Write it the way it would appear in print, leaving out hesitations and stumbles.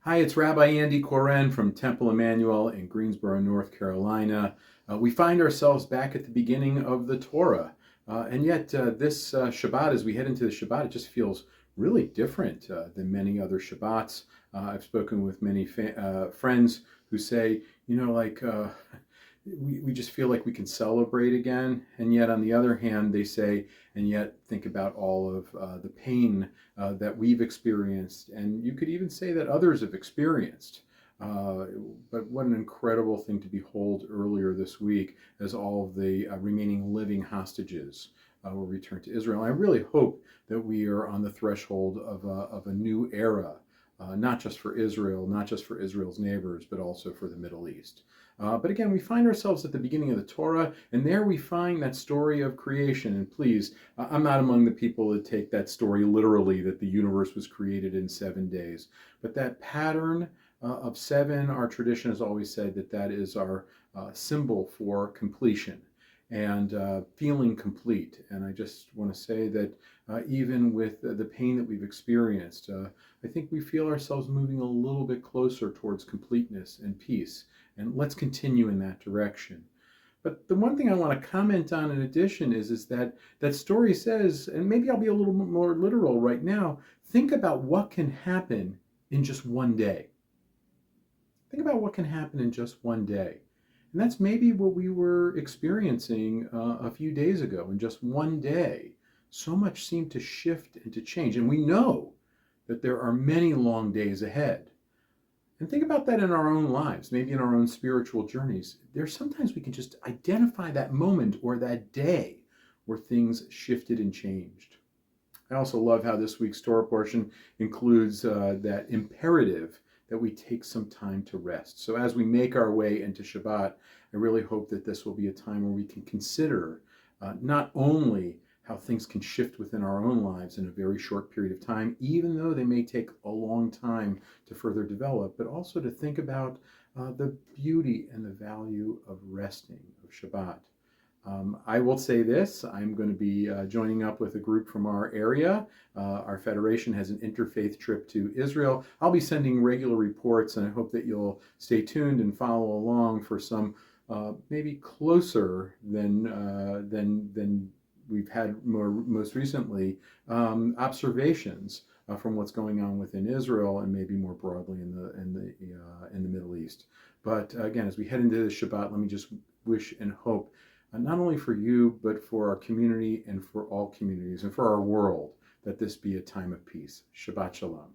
Hi, it's Rabbi Andy from Temple Emmanuel in Greensboro, North Carolina. We find ourselves back at the beginning of the Torah, and yet this Shabbat, as we head into the Shabbat, it just feels really different than many other Shabbats. I've spoken with many friends who say, we just feel like we can celebrate again. And yet, on the other hand, they say, and yet think about all of the pain that we've experienced. And you could even say that others have experienced. But what an incredible thing to behold earlier this week as all of the remaining living hostages were returned to Israel. And I really hope that we are on the threshold of a new era. Not just for Israel, not just for Israel's neighbors, but also for the Middle East. But again, we find ourselves at the beginning of the Torah, and there we find that story of creation. And please, I'm not among the people that take that story literally, that the universe was created in 7 days. But that pattern of seven, our tradition has always said that that is our symbol for completion and feeling complete. And I just want to say that even with the pain that we've experienced, I think we feel ourselves moving a little bit closer towards completeness and peace. And let's continue in that direction. But the one thing I want to comment on in addition is that that story says, and maybe I'll be a little bit more literal right now, think about what can happen in just one day. Think about what can happen in just one day. And that's maybe what we were experiencing a few days ago. In just one day, so much seemed to shift and to change. And we know that there are many long days ahead. And think about that in our own lives, maybe in our own spiritual journeys. There's sometimes we can just identify that moment or that day where things shifted and changed. I also love how this week's Torah portion includes that imperative that we take some time to rest. So as we make our way into Shabbat, I really hope that this will be a time where we can consider not only how things can shift within our own lives in a very short period of time, even though they may take a long time to further develop, but also to think about the beauty and the value of resting, of Shabbat. I will say this, I'm going to be joining up with a group from our area. Our federation has an interfaith trip to Israel. I'll be sending regular reports, and I hope that you'll stay tuned and follow along for some maybe closer than we've had most recently observations from what's going on within Israel and maybe more broadly in the Middle East. But again, as we head into the Shabbat, let me just wish and hope not only for you, but for our community and for all communities and for our world, that this be a time of peace. Shabbat Shalom.